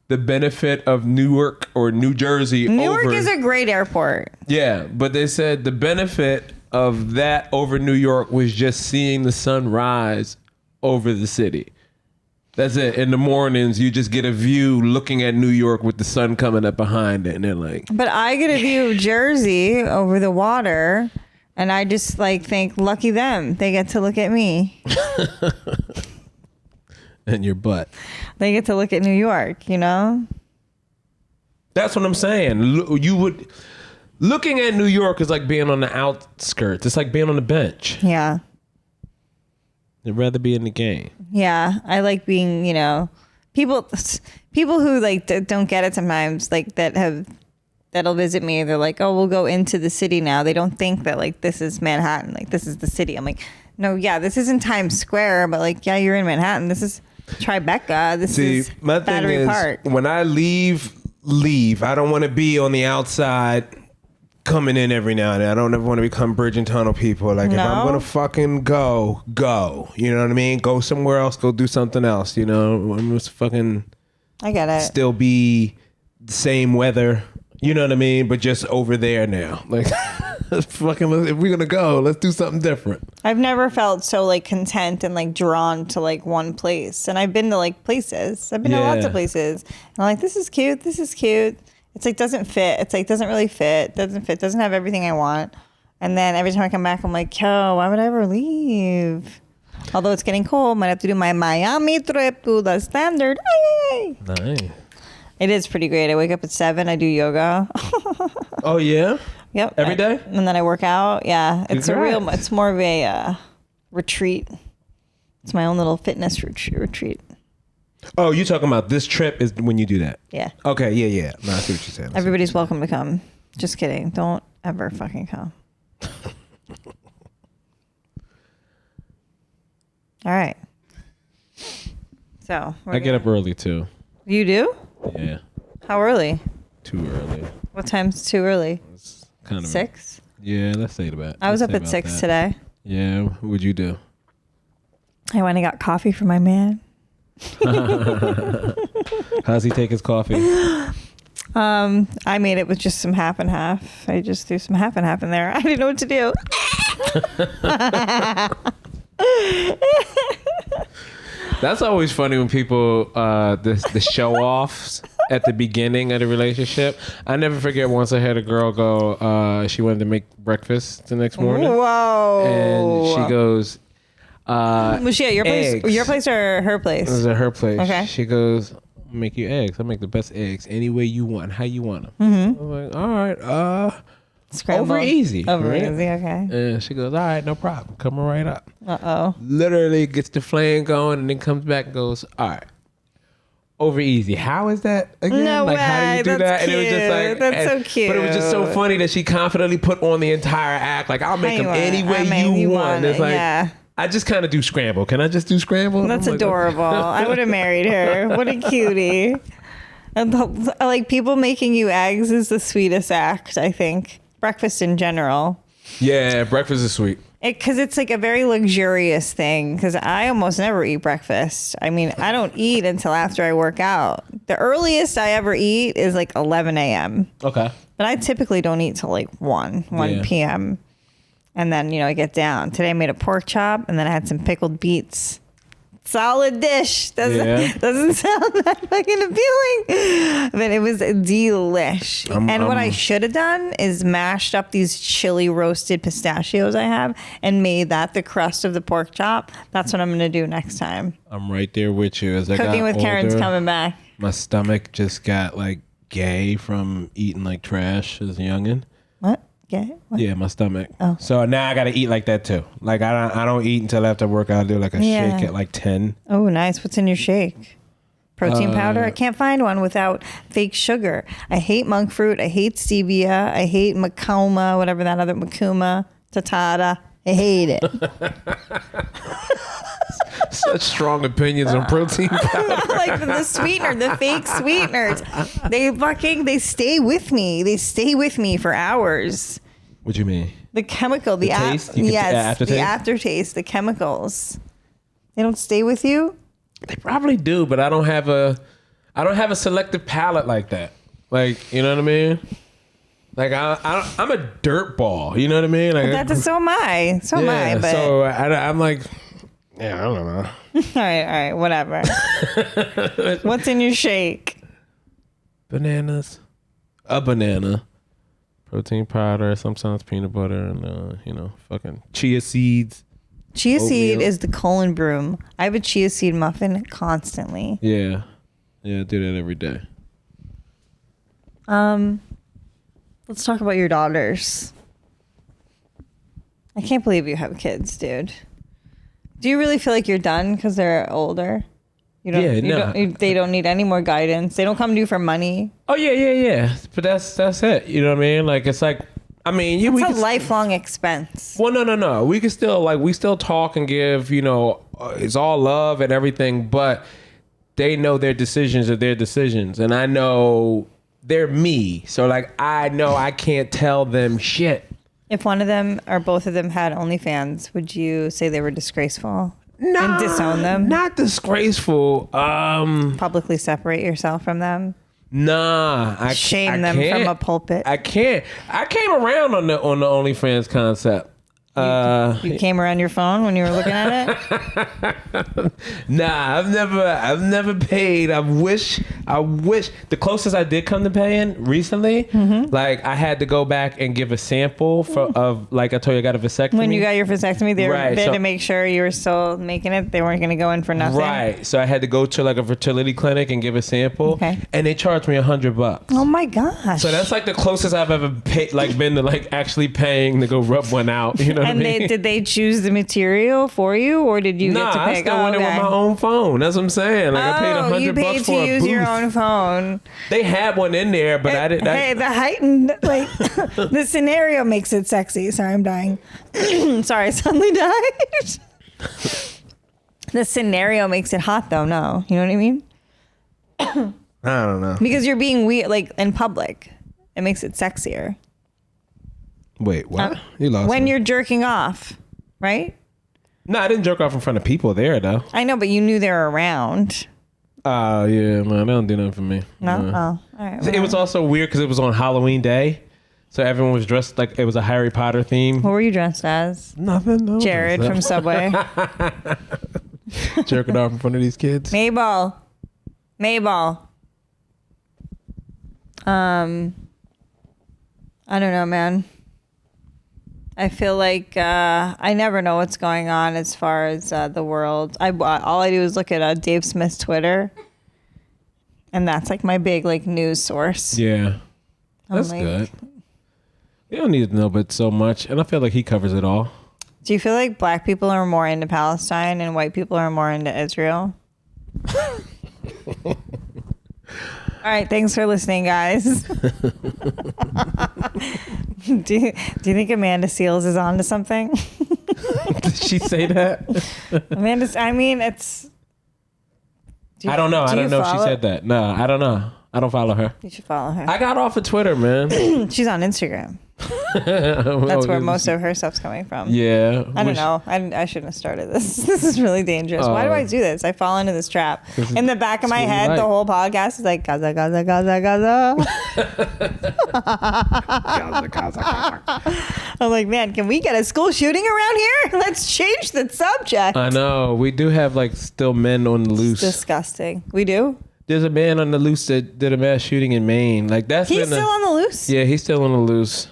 the benefit of Newark or New Jersey. Newark is a great airport. Yeah, but they said the benefit of that over New York was just seeing the sun rise over the city. That's it. In the mornings, you just get a view looking at New York with the sun coming up behind it, and they're like. But I get a view of Jersey over the water. And I just like think, lucky them. They get to look at me. And your butt. They get to look at New York, you know? That's what I'm saying. Looking at New York is like being on the outskirts. It's like being on the bench. Yeah. I'd rather be in the game. Yeah. I like being, you know, people who like don't get it sometimes, like that'll visit me. They're like, oh, we'll go into the city now. They don't think that like this is Manhattan. Like this is the city. I'm like, no, yeah, this isn't Times Square, but like, yeah, you're in Manhattan. This is Tribeca. This is my Battery thing is, Park. when I leave. I don't want to be on the outside coming in every now and then. I don't ever want to become bridge and tunnel people. Like if I'm going to fucking go. You know what I mean? Go somewhere else. Go do something else. You know, I'm just fucking. I get it. Still be the same weather. You know what I mean? But just over there now. Like, fucking, if we're going to go, let's do something different. I've never felt so, like, content and, like, drawn to, like, one place. And I've been to, like, places. I've been to lots of places. And I'm like, this is cute. This is cute. It's, like, doesn't fit. It's, like, doesn't really fit. Doesn't fit. Doesn't have everything I want. And then every time I come back, I'm like, yo, why would I ever leave? Although it's getting cold, might have to do my Miami trip to the Standard. Ay. Nice. It is pretty great. I wake up at 7. I do yoga. Oh, yeah? Yep. Every day? And then I work out. Yeah. It's it's more of a retreat. It's my own little fitness retreat. Oh, you talking about this trip is when you do that? Yeah. Okay. Yeah. No, I see what you're saying. Everybody's welcome to come. Just kidding. Don't ever fucking come. All right. So. I get up early too. You do? Yeah. How early? Too early. What time's too early? It's kind of 6? Yeah, let's say about. I was up at 6 today. Yeah, what'd you do? I went and got coffee for my man. How's he take his coffee? I made it with just some half and half. I just threw some half and half in there. I didn't know what to do. That's always funny when people the show offs at the beginning of the relationship. I never forget once I had a girl go, she wanted to make breakfast the next morning. Whoa. And she goes, was she at your place? eggs. Your place or her place? It was at her place. Okay. She goes, I'll make you eggs. I'll make the best eggs any way you want, how you want them. Mm-hmm. I'm like, all right, Scrambled. over easy. Over right? easy, okay. And she goes, all right, no problem. Coming right up. Uh-oh. Literally gets the flame going and then comes back and goes, all right. Over easy. How is that again? No like, way. how do you do That's that? cute. And it was just like, That's so cute. But it was just so funny that she confidently put on the entire act. Like, I'll make them any way you want. It's like, yeah. I just kind of do scramble. Can I just do scramble? That's I'm like, adorable. I would have married her. What a cutie. And like, people making you eggs is the sweetest act, I think. Breakfast in general. Yeah, breakfast is sweet. Because it's like a very luxurious thing. Because I almost never eat breakfast. I mean, I don't eat until after I work out. The earliest I ever eat is like 11 a.m. Okay. But I typically don't eat till like 1 p.m. And then, I get down. Today I made a pork chop and then I had some pickled beets. Solid dish. Doesn't sound that fucking appealing. But it was delish. What I should have done is mashed up these chili roasted pistachios I have and made that the crust of the pork chop. That's what I'm going to do next time. I'm right there with you. As I Cooking got with Kerryn's older, coming back. my stomach just got like gay from eating like trash as a youngin'. What? Yeah. What? Yeah, my stomach. Oh. So now I gotta eat like that too. Like I don't eat until after work. I do like a shake at like 10. Oh, nice. What's in your shake? Protein powder? I can't find one without fake sugar. I hate monk fruit. I hate stevia. I hate macoma, whatever that other macuma, tatata. I hate it. Such strong opinions on protein powder. Like the sweetener, the fake sweeteners. They stay with me. They stay with me for hours. What do you mean? The chemical, the taste? aftertaste? The aftertaste, the chemicals. They don't stay with you? They probably do, but I don't have a selective palate like that. Like, you know what I mean? Like I'm a dirt ball. You know what I mean? Like, So am I. So am I. But so I'm like, yeah, I don't know. all right, whatever. What's in your shake? Bananas, a banana, protein powder, sometimes peanut butter, and fucking chia seeds. Chia oatmeal. seed is the colon broom. I have a chia seed muffin constantly. Yeah, I do that every day. Let's talk about your daughters. I can't believe you have kids, dude. Do you really feel like you're done because they're older? They don't need any more guidance. They don't come to you for money. Oh yeah. But that's it. You know what I mean? Like it's like, I mean, it's a lifelong expense. Well, no. We can still we still talk and give. It's all love and everything, but they know their decisions are their decisions, and I know they're me. So like, I know I can't tell them shit. If one of them or both of them had OnlyFans, would you say they were disgraceful? No, and disown them? Not disgraceful. Publicly separate yourself from them? Nah, Shame them from a pulpit. I can't. I came around on the OnlyFans concept. You came around your phone when you were looking at it? Nah, I've never paid. I wish the closest I did come to paying recently, like I had to go back and give a sample of like I told you I got a vasectomy. When you got your vasectomy, they were there to make sure you were still making it. They weren't going to go in for nothing. Right. So I had to go to like a fertility clinic and give a sample. Okay. And they charged me $100. Oh my gosh. So that's like the closest I've ever been to like actually paying to go rub one out. You know. And did they choose the material for you, or did you get to pick? I still went in with my own phone. That's what I'm saying. Like I paid $100 you paid for to a use booth. your own phone. They had one in there, but I didn't. Hey, the heightened the scenario makes it sexy. Sorry, I'm dying. Sorry, I suddenly died. The scenario makes it hot, though. No, you know what I mean? I don't know. Because you're being weird, like in public, it makes it sexier. Wait, what? You lost when me. You're jerking off, right? No, I didn't jerk off in front of people there, though. I know, but you knew they were around. Yeah, man, they don't do nothing for me. No? Oh, all right. It was also weird because it was on Halloween Day. So everyone was dressed like it was a Harry Potter theme. What were you dressed as? Nothing. No. Jared from Subway. Jerking off in front of these kids. Mabel. I don't know, man. I feel like I never know what's going on as far as the world. All I do is look at Dave Smith's Twitter, and that's like my big like news source. Yeah, that's good. You don't need to know but so much, and I feel like he covers it all. Do you feel like black people are more into Palestine and white people are more into Israel? All right, thanks for listening, guys. Do you think Amanda Seales is on to something? Did she say that? I mean, it's... I don't know. I don't know if she said that. No, I don't know. I don't follow her. You should follow her. I got off of Twitter, man. She's on Instagram. That's where most of her stuff's coming from. Yeah. I don't know. I shouldn't have started this. This is really dangerous. Why do I do this? I fall into this trap. In the back of my head, the whole podcast is like, Gaza, Gaza, Gaza, Gaza. Gaza, Gaza, Gaza. I'm like, man, can we get a school shooting around here? Let's change the subject. I know. We do have like still men on the loose. It's disgusting. We do? There's a man on the loose that did a mass shooting in Maine. Like that's He's still on the loose? Yeah, he's still on the loose.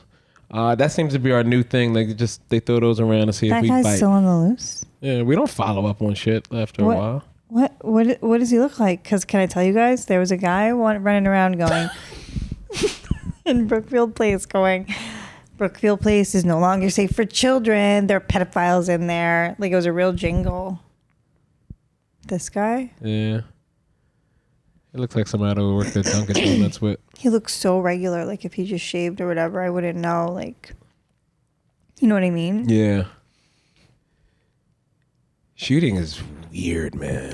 That seems to be our new thing. Like they throw those around to see if we bite. That guy's still on the loose? Yeah, we don't follow up on shit after a while. What does he look like? Because can I tell you guys, there was a guy running around going in Brookfield Place Brookfield Place is no longer safe for children. There are pedophiles in there. Like it was a real jingle. This guy? Yeah. It looks like somebody who worked at Dunkin' Donuts with. He looks so regular. Like if he just shaved or whatever, I wouldn't know. Like, you know what I mean? Yeah. Shooting is weird, man.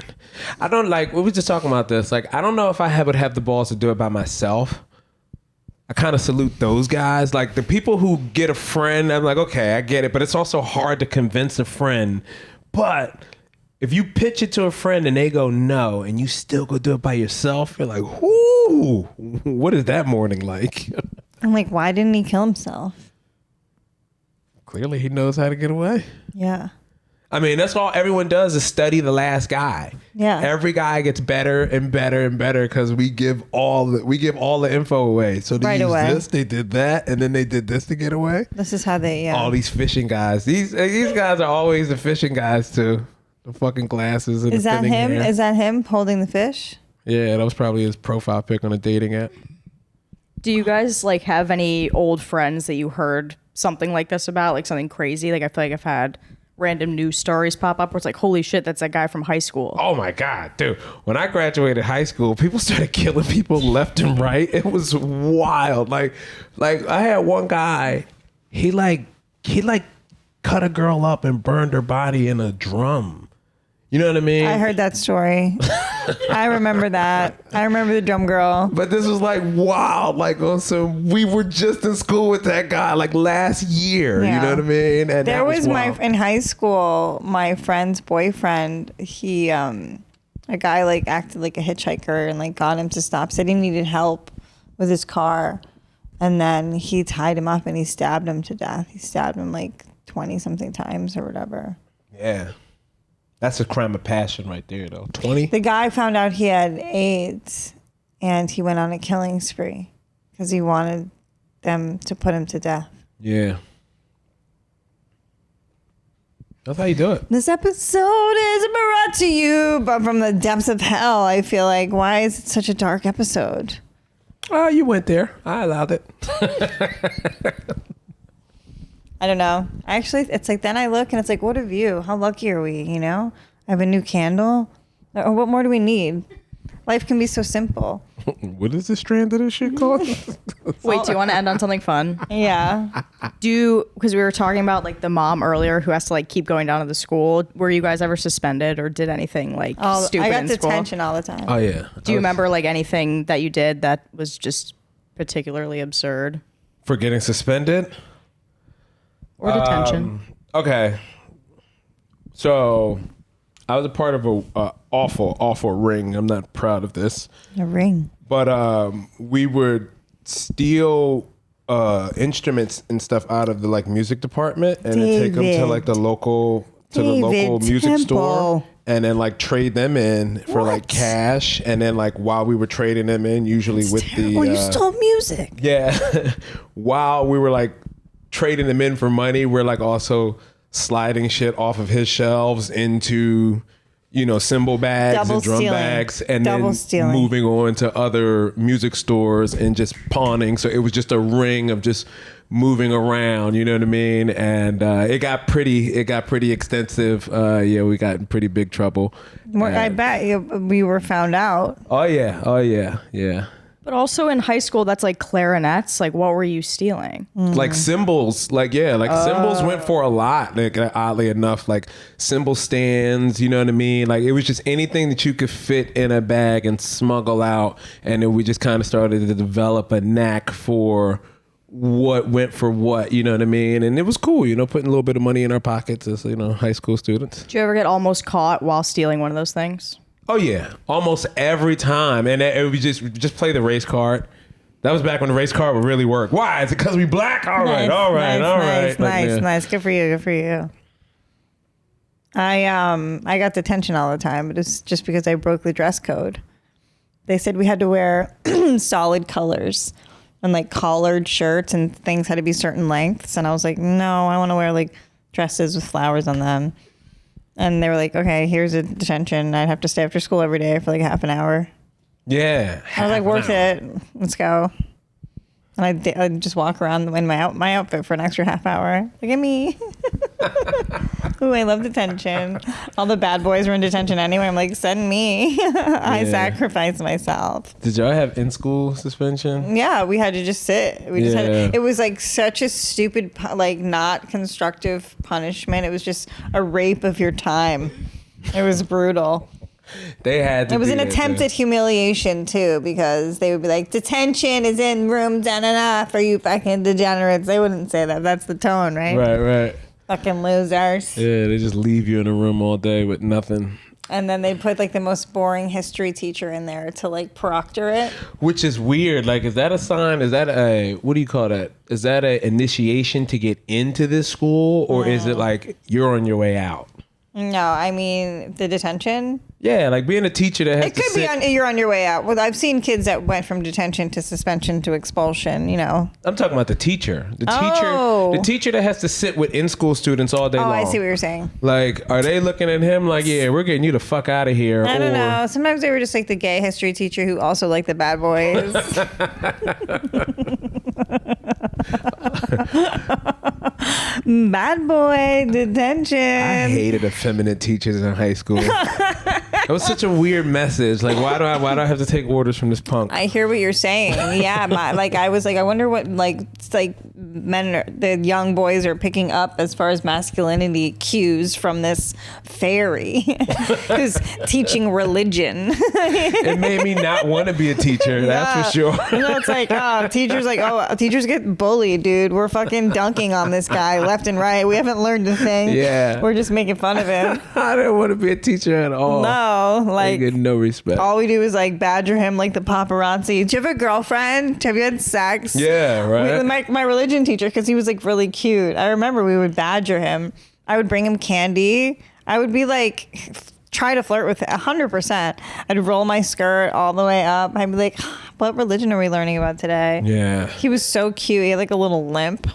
I don't like, we were just talking about this. Like, I don't know if I would have the balls to do it by myself. I kind of salute those guys. Like the people who get a friend, I'm like, okay, I get it. But it's also hard to convince a friend. But if you pitch it to a friend and they go no, and you still go do it by yourself, you're like, whoo, what is that morning like? I'm like, why didn't he kill himself? Clearly he knows how to get away. Yeah. I mean, that's all everyone does is study the last guy. Yeah. Every guy gets better and better and better because we give all the info away. So they use this, they did that, and then they did this to get away. This is how they, all these fishing guys. These guys are always the fishing guys too. The fucking glasses and is the that him? hair. Is that him holding the fish? Yeah, that was probably his profile pic on a dating app. Do you guys like have any old friends that you heard something like this about, like something crazy? Like I feel like I've had random news stories pop up where it's like, holy shit, that's that guy from high school. Oh my God, dude. When I graduated high school, people started killing people left and right. It was wild. Like I had one guy, he cut a girl up and burned her body in a drum. You know what I mean? I heard that story. I remember that. I remember the drum girl. But this was like wild. Like we were just in school with that guy like last year. Yeah. You know what I mean? And there was in high school, my friend's boyfriend, he a guy like acted like a hitchhiker and like got him to stop, said he needed help with his car. And then he tied him up and he stabbed him to death. He stabbed him like 20 something times or whatever. Yeah. That's a crime of passion right there, though. 20? The guy found out he had AIDS, and he went on a killing spree because he wanted them to put him to death. Yeah. That's how you do it. This episode is brought to you but from the depths of hell. I feel like, why is it such a dark episode? Oh, you went there. I allowed it. I don't know. Actually, it's like then I look and it's like, what a view. How lucky are we, you know? I have a new candle. Or what more do we need? Life can be so simple. What is this strand of this shit called? Wait, do you want to end on something fun? Yeah. Because we were talking about like the mom earlier who has to like keep going down to the school. Were you guys ever suspended or did anything like stupid I got in school? detention all the time. Oh, yeah. Do you remember like anything that you did that was just particularly absurd? For getting suspended? Or detention. Okay. So I was a part of a awful ring. I'm not proud of this. A ring. But we would steal instruments and stuff out of the like music department and then take them to like the local music store and then like trade them in for like cash. And then like while we were trading them in, usually you stole music. Yeah. While we were like trading them in for money, we're like also sliding shit off of his shelves into, you know, cymbal bags and drum bags, and then moving on to other music stores and just pawning. So it was just a ring of just moving around, you know what I mean? And it got pretty extensive. We got in pretty big trouble. I bet we were found out. Oh yeah. But also in high school, that's like clarinets. Like, what were you stealing? Like cymbals, cymbals went for a lot. Like, oddly enough, like cymbal stands, you know what I mean? Like, it was just anything that you could fit in a bag and smuggle out. And then we just kind of started to develop a knack for what went for what, you know what I mean? And it was cool, you know, putting a little bit of money in our pockets as, you know, high school students. Did you ever get almost caught while stealing one of those things? Oh yeah, almost every time, and we just play the race card. That was back when the race card would really work. Why? Is it because we black? All right. Nice. Good for you. I got detention all the time, but it's just because I broke the dress code. They said we had to wear solid colors and like collared shirts and things had to be certain lengths, and I was like, no, I want to wear like dresses with flowers on them. And they were like, okay, here's a detention. I'd have to stay after school every day for like half an hour. Yeah. I was like, worth it. Let's go. And I'd just walk around in my outfit for an extra half hour. Look at me. Ooh, I love detention. All the bad boys were in detention anyway. I'm like, send me. I sacrificed myself. Did y'all have in-school suspension? Yeah, we had to just sit. It was like such a stupid, like not constructive punishment. It was just a rape of your time. It was brutal. They had to. It was an attempt at humiliation too, because they would be like, detention is in room for you fucking degenerates. They wouldn't say that. That's the tone, right? Right. Fucking losers. Yeah, they just leave you in a room all day with nothing. And then they put like the most boring history teacher in there to like proctor it. Which is weird. Like, is that a sign? Is that what do you call that? Is that an initiation to get into this school? Or is it like you're on your way out? No, I mean the detention. Yeah, like being a teacher that has it could be you're on your way out. Well, I've seen kids that went from detention to suspension to expulsion. You know, I'm talking about the teacher. The teacher that has to sit with in-school students all day long. Oh, I see what you're saying. Like, are they looking at him like, yeah, we're getting you the fuck out of here? I don't know. Sometimes they were just like the gay history teacher who also liked the bad boys. Bad boy detention. I hated effeminate teachers in high school. That was such a weird message. Like, why do I have to take orders from this punk? I hear what you're saying. Yeah, I was like, I wonder what the young boys are picking up as far as masculinity cues from this fairy who's teaching religion. It made me not want to be a teacher. That's for sure. It's like, teachers get bullied, dude. We're fucking dunking on this guy left and right. We haven't learned a thing. Yeah, we're just making fun of him. I didn't want to be a teacher at all. No, like, I get no respect. All we do is like badger him like the paparazzi. Do you have a girlfriend? Have you had sex? Yeah, right. My religion teacher, because he was like really cute. I remember we would badger him. I would bring him candy. I would be like, try to flirt with it 100%. I'd roll my skirt all the way up. I'd be like, what religion are we learning about today? Yeah. He was so cute. He had like a little limp.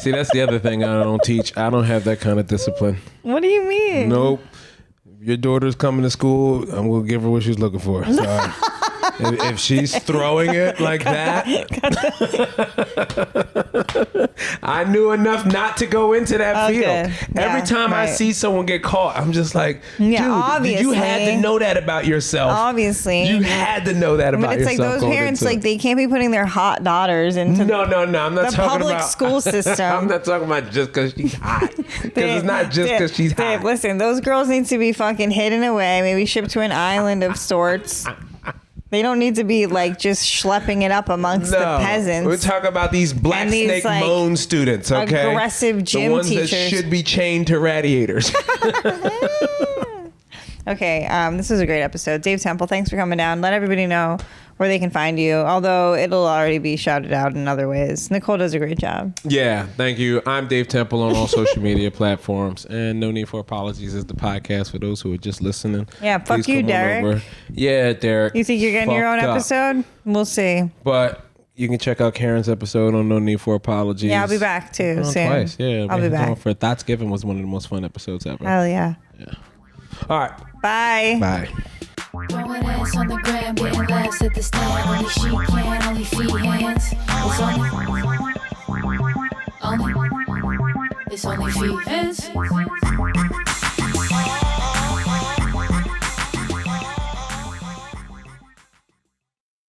See, that's the other thing I don't teach. I don't have that kind of discipline. What do you mean? Nope. Your daughter's coming to school, I'm going to give her what she's looking for. Sorry. If she's throwing it like that, I knew enough not to go into that field. Yeah, Every time I see someone get caught, I'm just like, dude, obviously. You had to know that about yourself. Obviously. You had to know that about yourself. But it's like those parents, like, they can't be putting their hot daughters into No. I'm not the talking public about school system. I'm not talking about just because she's hot. Because it's not just because she's hot. Dave, listen, those girls need to be fucking hidden away, maybe shipped to an island of sorts. They don't need to be like just schlepping it up amongst the peasants. We're talking about these Black Snake like, Moan students, okay? Aggressive gym the ones teachers. that should be chained to radiators. Okay, this was a great episode. Dave Temple, thanks for coming down. Let everybody know where they can find you, although it'll already be shouted out in other ways. Nicole does a great job. Yeah, thank you. I'm Dave Temple on all social media platforms, and No Need for Apologies is the podcast for those who are just listening. Yeah, fuck Please you, come on Derek. over. Yeah, Derek. You think you're getting your own episode? We'll see. But you can check out Kerryn's episode on No Need for Apologies. Yeah, I'll be back too soon. Twice. Yeah, I'll be back. For Thanksgiving was one of the most fun episodes ever. Hell yeah. All right. Bye. Bye. Throwing ass on the gram, getting laughs at the stand. Only she can, only Feehans. It's only Feehans.